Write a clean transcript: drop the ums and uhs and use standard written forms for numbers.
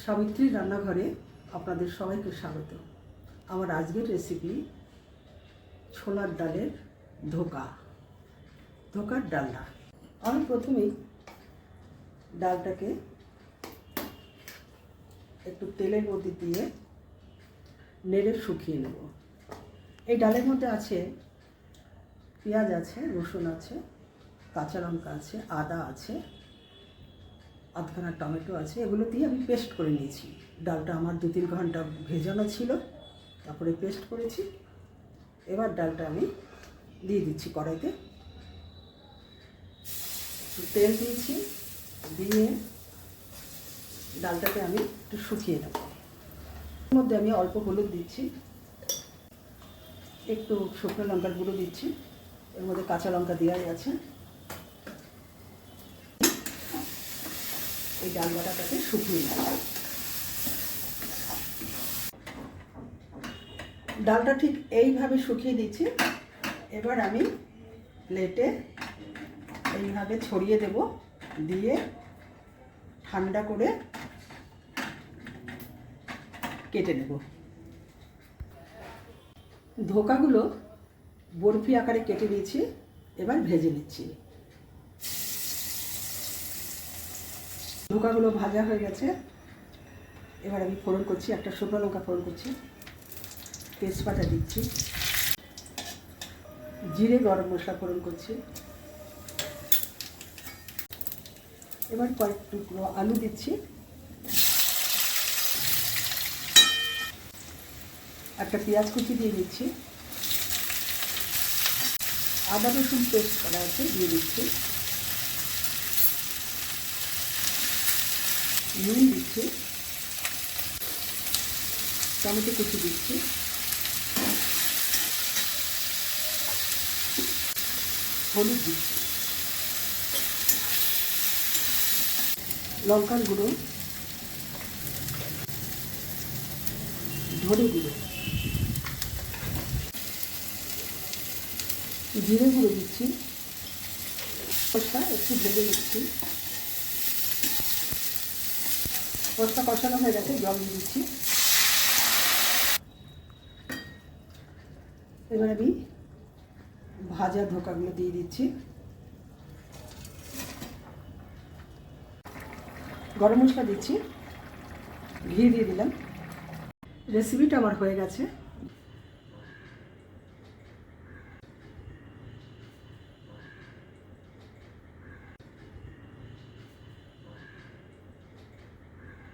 সাবিত্রীর রান্নাঘরে আপনাদের সবাইকে স্বাগত। আমার আজকের রেসিপি ছোলার ডালের ধোকার ডালনা। আমি প্রথমেই ডালটাকে একটু তেলের মধ্যে দিয়ে নেড়ে শুকিয়ে নেব। এই ডালের মধ্যে আছে পেঁয়াজ আছে, রসুন আছে, কাঁচা লঙ্কা আছে, আদা আছে, আধখানা টমেটো আছে। এগুলো দিয়ে আমি পেস্ট করে নিয়েছি। ডালটা আমার 2-3 ঘন্টা ভেজানো ছিল, তারপরে পেস্ট করেছি। এবার ডালটা আমি দিয়ে দিচ্ছি কড়াইতে। তেল দিয়েছি, দিয়ে ডালটাকে আমি একটু শুকিয়ে নেব। এর মধ্যে আমি অল্প হলুদ দিচ্ছি, একটু শুকনো লঙ্কার গুঁড়ো দিচ্ছি, এর মধ্যে কাঁচা লঙ্কা দেওয়াই আছে। এই ডাল বাটাটাকে শুকিয়ে নেব। ডালটা ঠিক এইভাবে শুকিয়ে দিচ্ছি। এবার আমি প্লেটে এইভাবে ছড়িয়ে দেব, দিয়ে ঠান্ডা করে কেটে নেব। ধোকাগুলো বরফি আকারে কেটে নিয়েছি, এবার ভেজে নিচ্ছি। ধোকাগুলো ভাজা হয়ে গেছে। এবার আমি ফোড়ন করছি, একটা শুকনো লঙ্কা ফোড়ন করছি, তেজপাতা দিচ্ছি, জিরে গরম মশলা ফোড়ন করছি। এবার কয়েক টুকরো আলু দিচ্ছি, একটা পেঁয়াজ কুচি দিয়ে দিচ্ছি, আদা রসুন পেস্ট করা আছে দিয়ে দিচ্ছি, নুন দিচ্ছি, টমেটো কুচি দিচ্ছি, হলুদ দিচ্ছি, লঙ্কার গুঁড়ো, ধনে গুঁড়ো, জিরে গুঁড়ো দিচ্ছি। মশলা একটু ভেজে নিচ্ছি। মশলা কষানো হয়ে গেছে, জল দিয়ে দিচ্ছি। এবার আমি ভাজা ধোকাগুলো দিয়ে দিচ্ছি। গরম মশলা দিচ্ছি, ঘি দিয়ে দিলাম। রেসিপিটা আমার হয়ে গেছে।